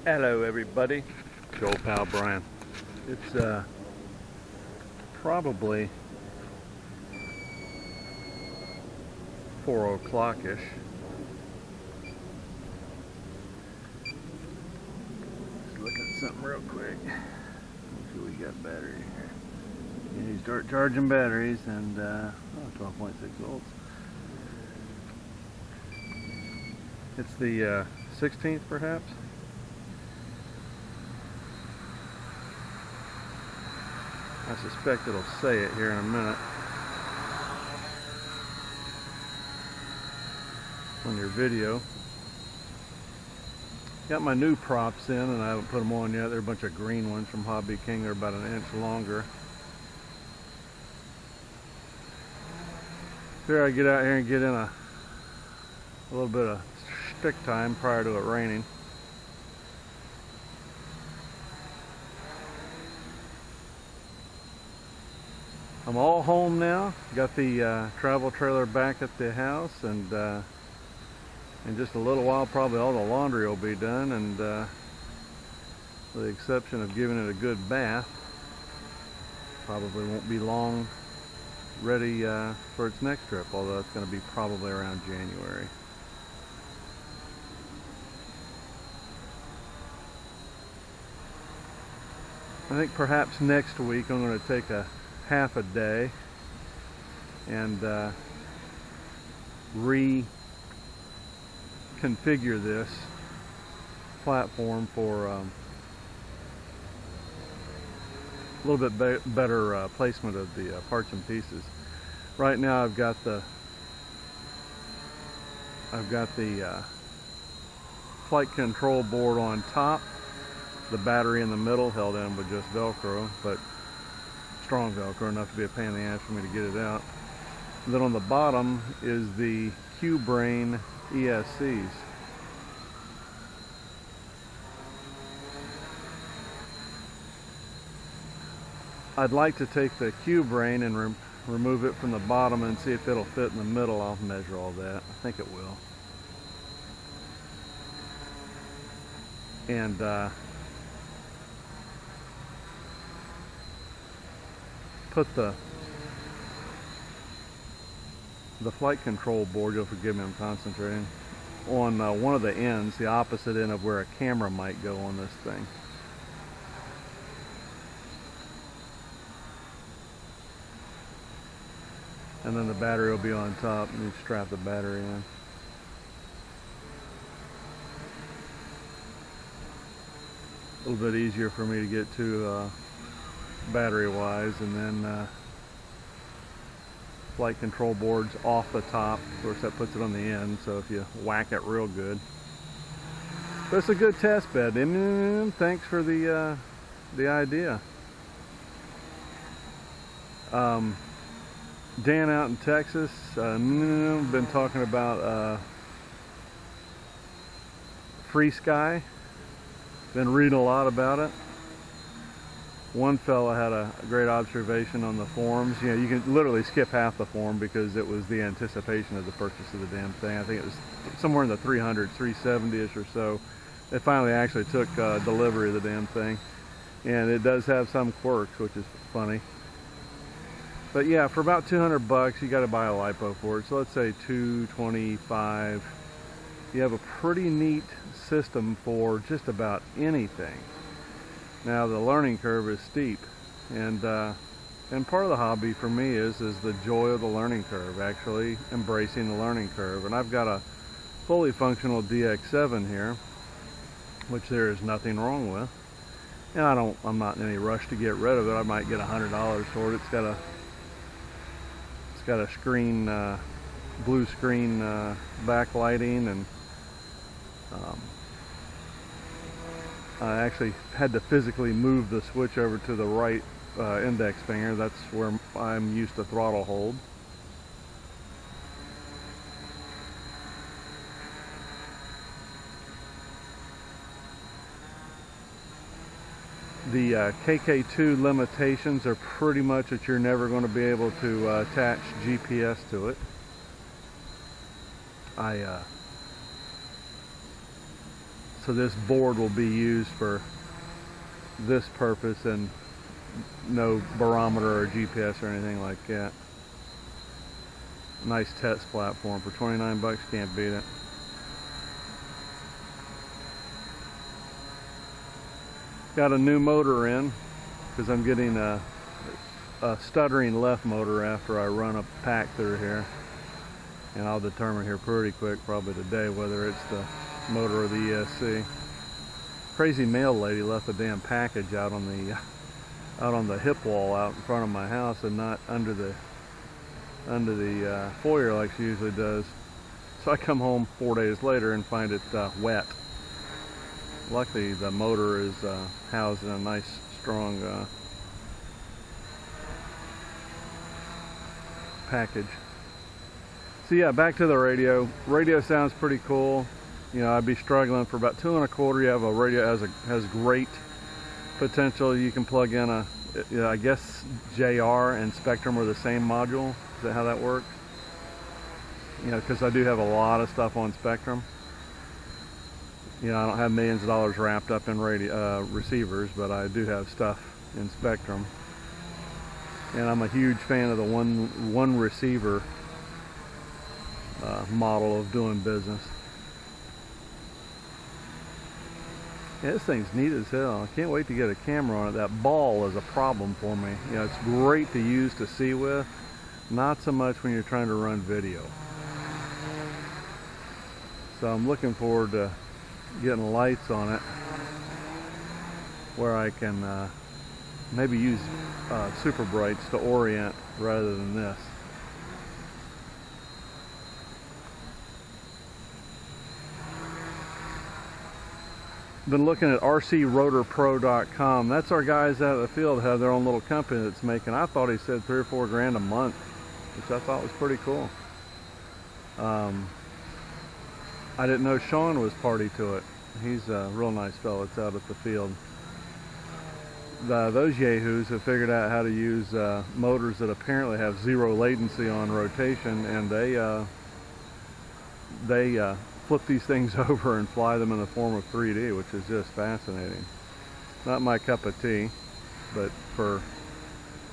Hello everybody, it's your old pal Brian. It's probably 4 o'clock-ish. Just looking at something real quick. Let's see what we got battery here. Yeah, you start charging batteries and 12.6 volts. It's the 16th perhaps. I suspect it'll say it here in a minute on your video. Got my new props in and I haven't put them on yet. They're a bunch of green ones from Hobby King. They're about an inch longer. Here I get out here and get in a little bit of stick time prior to it raining. I'm all home now. Got the travel trailer back at the house, and in just a little while probably all the laundry will be done, and with the exception of giving it a good bath, probably won't be long ready for its next trip, although it's going to be probably around January. I think perhaps next week I'm going to take a half a day and reconfigure this platform for a little bit better placement of the parts and pieces. Right now I've got the flight control board on top, the battery in the middle held in with just Velcro, but strong Velcro, enough to be a pain in the ass for me to get it out. And then on the bottom is the Q-Brain ESCs. I'd like to take the Q-Brain and remove it from the bottom and see if it'll fit in the middle. I'll measure all that. I think it will. And put the flight control board, you'll forgive me, I'm concentrating, on one of the ends, the opposite end of where a camera might go on this thing. And then the battery will be on top, and you strap the battery in. A little bit easier for me to get to battery wise, and then flight control boards off the top. Of course that puts it on the end, so if you whack it real good. But it's a good test bed. Thanks for the idea. Dan out in Texas, been talking about FrSky. Been reading a lot about it. One fella had a great observation on the forums. You know, you can literally skip half the form because it was the anticipation of the purchase of the damn thing. I think it was somewhere in the 300s, 370-ish or so. They finally actually took delivery of the damn thing. And it does have some quirks, which is funny. But yeah, for about 200 bucks, you got to buy a LiPo for it. So let's say 225. You have a pretty neat system for just about anything. Now the learning curve is steep, and part of the hobby for me is the joy of the learning curve, actually embracing the learning curve. And I've got a fully functional DX7 here, which there is nothing wrong with. And I'm not in any rush to get rid of it. I might get $100 for it. It's got a screen, blue screen backlighting, and I actually had to physically move the switch over to the right index finger. That's where I'm used to throttle hold. The KK2 limitations are pretty much that you're never going to be able to attach GPS to it. So this board will be used for this purpose and no barometer or GPS or anything like that. Nice test platform for 29 bucks, can't beat it. Got a new motor in because I'm getting a stuttering left motor after I run a pack through here, and I'll determine here pretty quick, probably today, whether it's the motor or the ESC. Crazy mail lady left a damn package out on the hip wall out in front of my house and not under the foyer like she usually does. So I come home 4 days later and find it wet. Luckily the motor is housed in a nice strong package. So yeah, back to the radio. Radio sounds pretty cool. You know, I'd be struggling for about 2 1/4. You have a radio has great potential. You can plug in a, I guess JR and Spectrum are the same module. Is that how that works? You know, because I do have a lot of stuff on Spectrum. You know, I don't have millions of dollars wrapped up in radio receivers, but I do have stuff in Spectrum. And I'm a huge fan of the one receiver model of doing business. Yeah, this thing's neat as hell. I can't wait to get a camera on it. That ball is a problem for me. You know, it's great to use to see with, not so much when you're trying to run video. So I'm looking forward to getting lights on it where I can maybe use super brights to orient rather than this. Been looking at rcrotorpro.com. That's our guys out of the field have their own little company that's making, I thought he said 3 or 4 grand a month, which I thought was pretty cool. I didn't know Sean was party to it. He's a real nice fellow that's out at the field. Those yahoos have figured out how to use motors that apparently have 0 latency on rotation, and they flip these things over and fly them in the form of 3D, which is just fascinating. Not my cup of tea, but for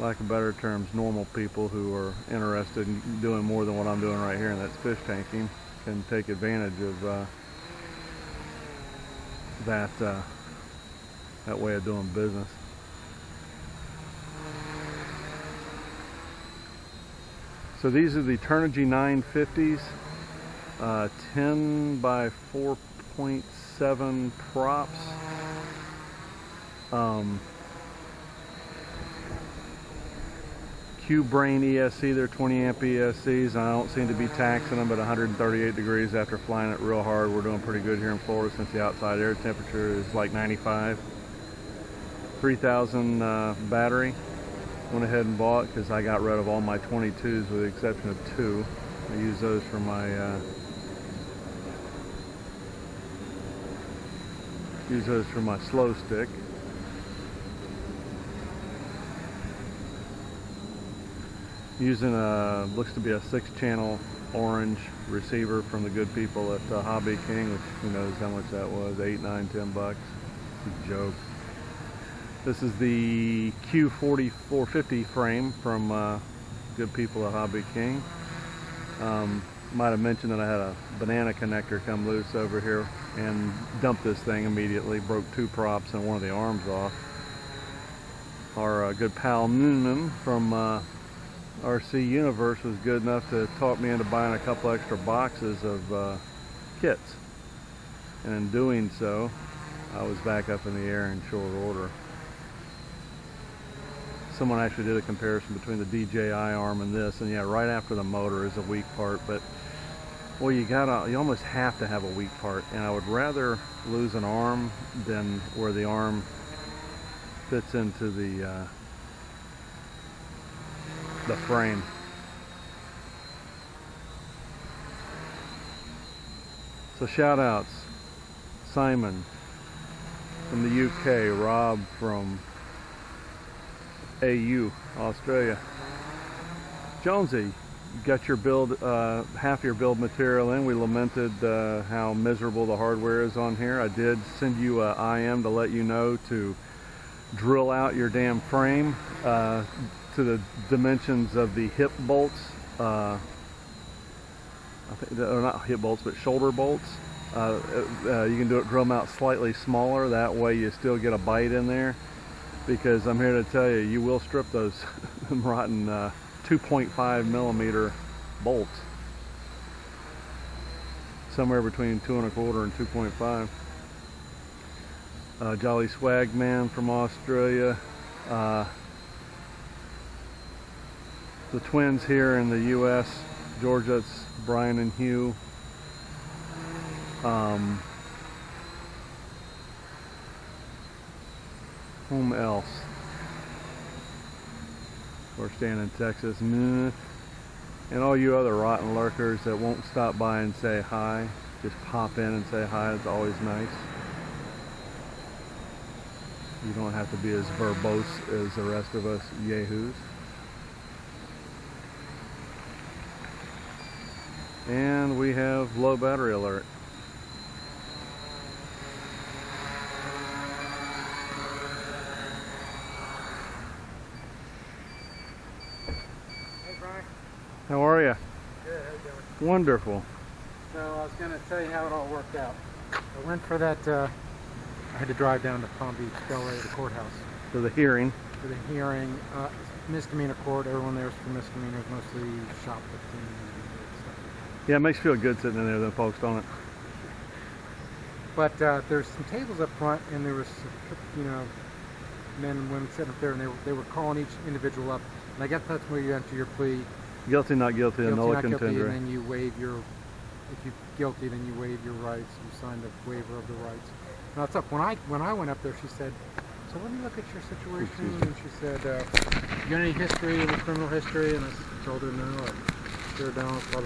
lack of better terms, normal people who are interested in doing more than what I'm doing right here, and that's fish tanking, can take advantage of that way of doing business. So these are the Turnigy 950s, 10 by 4.7 props. Q-Brain ESC, they're 20 amp ESCs. I don't seem to be taxing them at 138 degrees after flying it real hard. We're doing pretty good here in Florida since the outside air temperature is like 95. 3000 battery. Went ahead and bought because I got rid of all my 22s with the exception of 2. I use those for my slow stick. Using looks to be a 6-channel orange receiver from the good people at Hobby King, which who knows how much that was, 8, 9, 10 bucks. It's a joke. This is the Q4450 frame from good people at Hobby King. Might have mentioned that I had a banana connector come loose over here and dumped this thing immediately, broke 2 props and one of the arms off. Our good pal Noonan from RC Universe was good enough to talk me into buying a couple extra boxes of kits, and in doing so I was back up in the air in short order. Someone actually did a comparison between the DJI arm and this, and yeah, right after the motor is a weak part, but well, you almost have to have a weak part, and I would rather lose an arm than where the arm fits into the frame. So shout outs, Simon from the UK, Rob from AU, Australia, Jonesy, got your build, half your build material in. We lamented how miserable the hardware is on here. I did send you a IM to let you know to drill out your damn frame to the dimensions of the hip bolts. I think they're not hip bolts, but shoulder bolts. You can drill them out slightly smaller. That way you still get a bite in there. Because I'm here to tell you, you will strip those rotten 2.5 millimeter bolts. Somewhere between 2 1/4 and 2.5. Jolly Swag Man from Australia. The twins here in the U.S., Georgia, it's Brian and Hugh. Whom else? We're staying in Texas. And all you other rotten lurkers that won't stop by and say hi, just pop in and say hi. It's always nice. You don't have to be as verbose as the rest of us yahoos. And we have low battery alert. How are you? Good, how you doing? Wonderful. So I was going to tell you how it all worked out. I went for that, I had to drive down to Palm Beach, Delray, the courthouse. For the hearing. For the hearing, misdemeanor court, everyone there's for misdemeanors, mostly shoplifting and stuff. Yeah, it makes you feel good sitting in there, them folks, don't it? But there's some tables up front, and there was, men and women sitting up there, and they were calling each individual up. And I guess that's where you enter your plea. Guilty, not guilty, Guilty, nulla not guilty, contendere. and then you waive your, if you're guilty, then you waive your rights. You sign the waiver of the rights. Now it's up. When I went up there, she said, so let me look at your situation. And she said, you got any history, any criminal history? And I told her no, I sure don't, blah, blah,